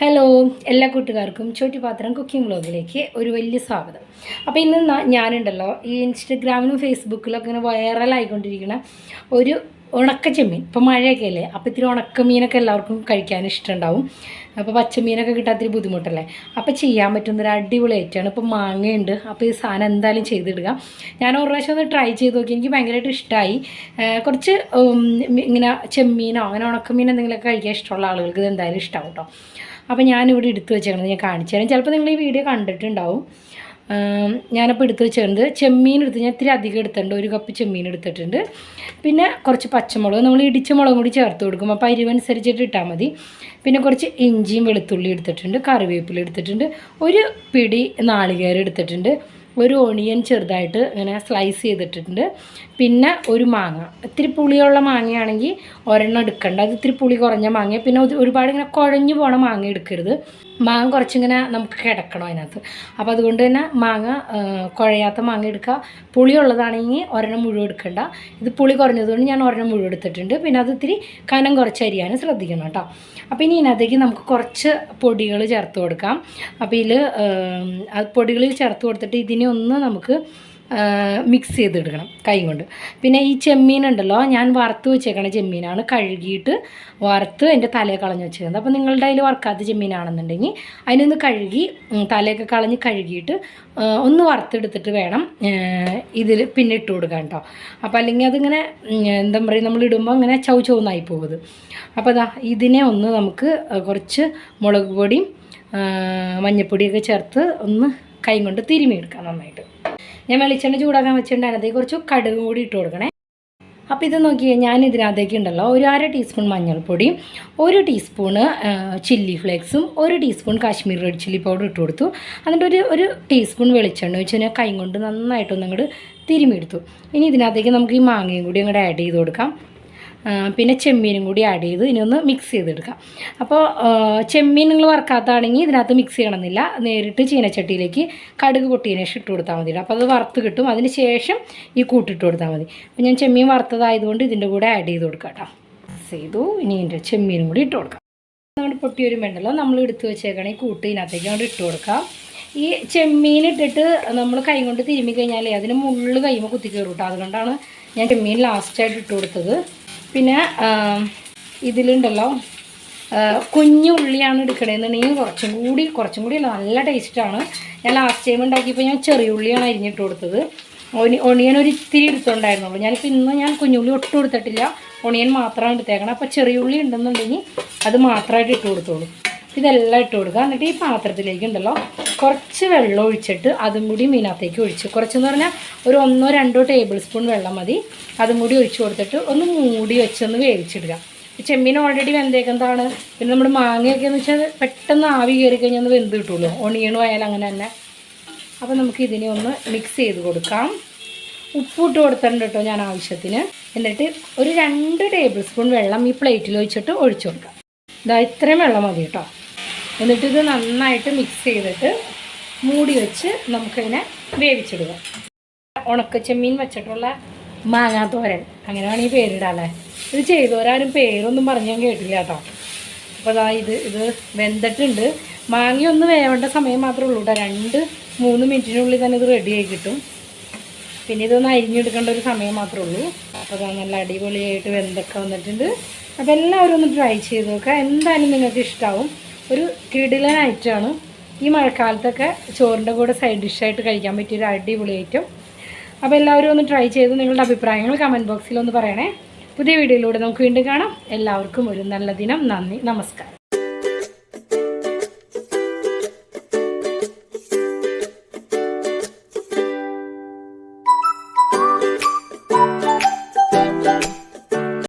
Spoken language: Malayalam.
ഹലോ എല്ലാ കൂട്ടുകാർക്കും ചോറ്റുപാത്രം കുക്കിംഗ് വ്ലോഗിലേക്ക് ഒരു വലിയ സ്വാഗതം. അപ്പോൾ ഇന്ന് ഞാനുണ്ടല്ലോ ഈ ഇൻസ്റ്റഗ്രാമിലും ഫേസ്ബുക്കിലൊക്കെ ഇങ്ങനെ വൈറലായിക്കൊണ്ടിരിക്കുന്ന ഒരു ഉണക്ക ചെമ്മീൻ. ഇപ്പോൾ മഴയൊക്കെ അല്ലേ, അപ്പോൾ ഇത്തിരി ഉണക്കമീനൊക്കെ എല്ലാവർക്കും കഴിക്കാൻ ഇഷ്ടമുണ്ടാവും. അപ്പോൾ പച്ചമീനൊക്കെ കിട്ടാത്തിരി ബുദ്ധിമുട്ടല്ലേ. അപ്പോൾ ചെയ്യാൻ പറ്റുന്നൊരു അടിപൊളി ഐറ്റമാണ്. ഇപ്പോൾ മാങ്ങയുണ്ട്, അപ്പോൾ ഈ സാധനം എന്തായാലും ചെയ്തിടുക. ഞാൻ ഒരു പ്രാവശ്യം ഒന്ന് ട്രൈ ചെയ്ത് നോക്കി, എനിക്ക് ഭയങ്കരമായിട്ട് ഇഷ്ടമായി. കുറച്ച് ഇങ്ങനെ ചെമ്മീനോ അങ്ങനെ ഉണക്കമീൻ എന്തെങ്കിലുമൊക്കെ കഴിക്കാൻ ഇഷ്ടമുള്ള ആളുകൾക്ക് ഇത് എന്തായാലും ഇഷ്ടമാവും കേട്ടോ. അപ്പോൾ ഞാനിവിടെ എടുത്ത് വെച്ചേക്കണത് ഞാൻ കാണിച്ചു തരാം. ചിലപ്പോൾ നിങ്ങൾ ഈ വീഡിയോ കണ്ടിട്ടുണ്ടാവും. ഞാനപ്പോൾ എടുത്ത് വെച്ചിട്ടുണ്ട് ചെമ്മീൻ എടുത്ത് ഞാൻ ഇത്തിരി അധികം എടുത്തിട്ടുണ്ട്. 1 കപ്പ് ചെമ്മീൻ എടുത്തിട്ടുണ്ട്. പിന്നെ കുറച്ച് പച്ചമുളക്, നമ്മൾ ഇടിച്ച മുളകും കൂടി ചേർത്ത് കൊടുക്കും, അപ്പോൾ അരിവനുസരിച്ചിട്ട് ഇട്ടാൽ മതി. പിന്നെ കുറച്ച് ഇഞ്ചിയും വെളുത്തുള്ളി എടുത്തിട്ടുണ്ട്, കറിവേപ്പില എടുത്തിട്ടുണ്ട്, ഒരു പിടി നാളികേരം എടുത്തിട്ടുണ്ട്, ഒരു ഓണിയൻ ചെറുതായിട്ട് ഇങ്ങനെ സ്ലൈസ് ചെയ്തിട്ടുണ്ട്, പിന്നെ ഒരു മാങ്ങ. ഇത്തിരി പുളിയുള്ള മാങ്ങയാണെങ്കിൽ ഒരെണ്ണം എടുക്കണ്ട, അത് ഇത്തിരി പുളി കുറഞ്ഞ മാങ്ങ. പിന്നെ ഒരുപാട് ഇങ്ങനെ കുഴഞ്ഞു പോണ മാങ്ങ എടുക്കരുത്. മാങ്ങ കുറച്ചിങ്ങനെ നമുക്ക് കിടക്കണം അതിനകത്ത്. അപ്പോൾ അതുകൊണ്ട് തന്നെ മാങ്ങ കുഴയാത്ത മാങ്ങ എടുക്കുക. പുളിയുള്ളതാണെങ്കിൽ ഒരെണ്ണം മുഴുവൻ എടുക്കണ്ട. ഇത് പുളി കുറഞ്ഞതുകൊണ്ട് ഞാൻ ഒരെണ്ണം മുഴുവൻ എടുത്തിട്ടുണ്ട്. പിന്നെ അത് ഇത്തിരി കനം കുറച്ച് അരിയാൻ ശ്രദ്ധിക്കണം കേട്ടോ. അപ്പോൾ ഇനി ഇതിനകത്തേക്ക് നമുക്ക് കുറച്ച് പൊടികൾ ചേർത്ത് കൊടുക്കാം. അപ്പോൾ ഇതിൽ പൊടികളിൽ ചേർത്ത് കൊടുത്തിട്ട് ഇതിനെ ഒന്ന് നമുക്ക് മിക്സ് ചെയ്തെടുക്കണം കൈ കൊണ്ട്. പിന്നെ ഈ ചെമ്മീൻ ഉണ്ടല്ലോ, ഞാൻ വറുത്ത് വെച്ചേക്കണ ചെമ്മീനാണ്, കഴുകിയിട്ട് വറുത്ത് എൻ്റെ തലയൊക്കെ കളഞ്ഞ് വെച്ചേക്കുന്നത്. അപ്പോൾ നിങ്ങളുടെ അതിൽ വറുക്കാത്ത ചെമ്മീനാണെന്നുണ്ടെങ്കിൽ അതിനൊന്ന് കഴുകി തലയൊക്കെ കളഞ്ഞ് കഴുകിയിട്ട് ഒന്ന് വറുത്തെടുത്തിട്ട് വേണം ഇതിൽ പിന്നെ ഇട്ട് കൊടുക്കാൻ കേട്ടോ. അപ്പോൾ അല്ലെങ്കിൽ അതിങ്ങനെ എന്താ പറയുക, നമ്മൾ ഇടുമ്പോൾ അങ്ങനെ ചൗന്നായി പോകുന്നത്. അപ്പോൾ അതാ ഇതിനെ ഒന്ന് നമുക്ക് കുറച്ച് മുളക് പൊടിയും മഞ്ഞൾപ്പൊടിയൊക്കെ ചേർത്ത് ഒന്ന് കൈ കൊണ്ട് തിരുമിയെടുക്കാം നന്നായിട്ട്. ഞാൻ വെളിച്ചെണ്ണ ചൂടാക്കാൻ വെച്ചിട്ടുണ്ട്, അതിനകത്തേക്ക് കുറച്ച് കടുകും കൂടി ഇട്ട് കൊടുക്കണേ. അപ്പോൾ ഇത് നോക്കിയാൽ ഞാൻ ഇതിനകത്തേക്ക് ഉണ്ടല്ലോ ഒരു 1/2 ടീസ്പൂൺ മഞ്ഞൾപ്പൊടിയും 1 ടീസ്പൂണ് ചില്ലി ഫ്ലേക്സും 1 teaspoon Kashmir red chilli powder ഇട്ട് കൊടുത്തു. എന്നിട്ട് ഒരു ടീസ്പൂൺ വെളിച്ചെണ്ണ വെച്ച് ഞാൻ കൈ കൊണ്ട് നന്നായിട്ടൊന്നും അങ്ങോട്ട് തിരുമിയെടുത്തു. ഇനി ഇതിനകത്തേക്ക് നമുക്ക് ഈ മാങ്ങയും കൂടി അങ്ങോട്ട് ആഡ് ചെയ്ത് കൊടുക്കാം. പിന്നെ ചെമ്മീനും കൂടി ആഡ് ചെയ്ത് ഇനി ഒന്ന് മിക്സ് ചെയ്തെടുക്കാം. അപ്പോൾ ചെമ്മീൻ നിങ്ങൾ വറുക്കാത്തതാണെങ്കിൽ ഇതിനകത്ത് മിക്സ് ചെയ്യണമെന്നില്ല, നേരിട്ട് ചീനച്ചട്ടിയിലേക്ക് കടുക് പൊട്ടിയതിന് ശേഷം ഇട്ട് കൊടുത്താൽ മതി. അപ്പോൾ അത് വറുത്ത് കിട്ടും. അതിന് ശേഷം ഈ കൂട്ടിട്ട് കൊടുത്താൽ മതി. അപ്പോൾ ഞാൻ ചെമ്മീൻ വറുത്തതായതുകൊണ്ട് ഇതിൻ്റെ കൂടെ ആഡ് ചെയ്ത് കൊടുക്കാം കേട്ടോ. മിക്സ് ചെയ്തു. ഇനി ഇതിൻ്റെ ചെമ്മീനും കൂടി ഇട്ട് കൊടുക്കാം. അതുകൊണ്ട് പൊട്ടി വരുമ്പോണ്ടല്ലോ നമ്മൾ എടുത്ത് വെച്ചേക്കണേ കൂട്ട് ഇതിനകത്തേക്ക് അങ്ങോട്ട് ഇട്ട് കൊടുക്കാം. ഈ ചെമ്മീൻ ഇട്ടിട്ട് നമ്മൾ കൈ കൊണ്ട് തിരുമ്മി കഴിഞ്ഞാലേ അതിന് മുള്ള് കൈമ കുത്തി കയറും കേട്ടോ. അതുകൊണ്ടാണ് ഞാൻ ചെമ്മീൻ ലാസ്റ്റായിട്ട് ഇട്ട് കൊടുത്തത്. പിന്നെ ഇതിലുണ്ടല്ലോ കുഞ്ഞു ഉള്ളിയാണ് എടുക്കണതെന്നുണ്ടെങ്കിൽ കുറച്ചും കൂടി അല്ല, നല്ല ടേസ്റ്റാണ്. ഞാൻ ലാസ്റ്റ് ടൈം ഉണ്ടാക്കിയപ്പോൾ ഞാൻ ചെറിയ ഉള്ളിയാണ് അരിഞ്ഞിട്ട് കൊടുത്തത്. ഒണിയൻ ഒരു ഇത്തിരി എടുത്തുണ്ടായിരുന്നുള്ളൂ. ഇന്ന് ഞാൻ കുഞ്ഞുള്ളി ഒട്ടും എടുത്തിട്ടില്ല, ഒണിയൻ മാത്രമാണ് എടുത്തേക്കണം. അപ്പോൾ ചെറിയ ഉള്ളി ഉണ്ടെന്നുണ്ടെങ്കിൽ അത് മാത്രമായിട്ട് ഇട്ട് കൊടുത്തോളൂ. ഇതെല്ലാം ഇട്ട് കൊടുക്കുക. എന്നിട്ട് ഈ പാത്രത്തിലേക്ക് ഉണ്ടല്ലോ കുറച്ച് വെള്ളം ഒഴിച്ചിട്ട് അതും കൂടി മീനകത്തേക്ക് ഒഴിച്ച്, കുറച്ചെന്ന് പറഞ്ഞാൽ ഒരു 1-2 ടേബിൾ സ്പൂൺ വെള്ളം മതി. അതും കൂടി ഒഴിച്ച് കൊടുത്തിട്ട് ഒന്ന് മൂടി വെച്ചൊന്ന് വേവിച്ചിടുക. ചെമ്മീൻ ഓൾറെഡി വെന്തേക്കുന്നതാണ്. പിന്നെ നമ്മുടെ മാങ്ങയൊക്കെ എന്ന് വെച്ചാൽ പെട്ടെന്ന് ആവി കയറി കഴിഞ്ഞാൽ ഒന്ന് വെന്ത് കിട്ടുമല്ലോ, ഒണിയനും ആയാലും അങ്ങനെ തന്നെ. അപ്പോൾ നമുക്ക് ഇതിനെ ഒന്ന് മിക്സ് ചെയ്ത് കൊടുക്കാം. ഉപ്പിട്ട് കൊടുത്തിട്ടുണ്ട് കേട്ടോ ഞാൻ ആവശ്യത്തിന്. എന്നിട്ട് ഒരു 2 ടേബിൾ സ്പൂൺ വെള്ളം ഈ പ്ലേറ്റിൽ ഒഴിച്ചിട്ട് ഒഴിച്ചു കൊടുക്കാം. ഇതാ ഇത്രയും വെള്ളം മതി കേട്ടോ. എന്നിട്ടിത് നന്നായിട്ട് മിക്സ് ചെയ്തിട്ട് മൂടി വെച്ച് നമുക്കിതിനെ വേവിച്ചിടുക. ഉണക്കച്ചെമ്മീൻ വെച്ചിട്ടുള്ള മാങ്ങാത്തോരൻ, അങ്ങനെ വേണമെങ്കിൽ പേരിടാല്ലേ. ഇത് ചെയ്തോരാരും പേരൊന്നും പറഞ്ഞ് ഞാൻ കേട്ടില്ല കേട്ടോ. അപ്പോൾ അതാ ഇത് വെന്തിട്ടുണ്ട്. മാങ്ങയൊന്ന് വേവേണ്ട സമയം മാത്രമേ ഉള്ളൂ കേട്ടോ. 2-3 മിനിറ്റിനുള്ളിൽ തന്നെ ഇത് റെഡിയായി കിട്ടും. പിന്നെ ഇതൊന്ന് അരിഞ്ഞെടുക്കേണ്ട ഒരു സമയം മാത്രമേ ഉള്ളൂ. അപ്പോൾ അതാ നല്ല അടിപൊളിയായിട്ട് വെന്തൊക്കെ വന്നിട്ടുണ്ട്. അപ്പോൾ എല്ലാവരും ഒന്ന് ട്രൈ ചെയ്ത് നോക്കുക, എന്തായാലും നിങ്ങൾക്ക് ഇഷ്ടമാവും. ഒരു കിടിലൻ ഐറ്റമാണ്. ഈ മഴക്കാലത്തൊക്കെ ചോറിൻ്റെ കൂടെ സൈഡ് ഡിഷായിട്ട് കഴിക്കാൻ പറ്റിയൊരു അടിപൊളി ഐറ്റം. അപ്പോൾ എല്ലാവരും ഒന്ന് ട്രൈ ചെയ്ത് നിങ്ങളുടെ അഭിപ്രായങ്ങൾ കമൻറ്റ് ബോക്സിൽ ഒന്ന് പറയണേ. പുതിയ വീഡിയോയിലൂടെ നമുക്ക് വീണ്ടും കാണാം. എല്ലാവർക്കും ഒരു നല്ല ദിനം. നന്ദി, നമസ്കാരം.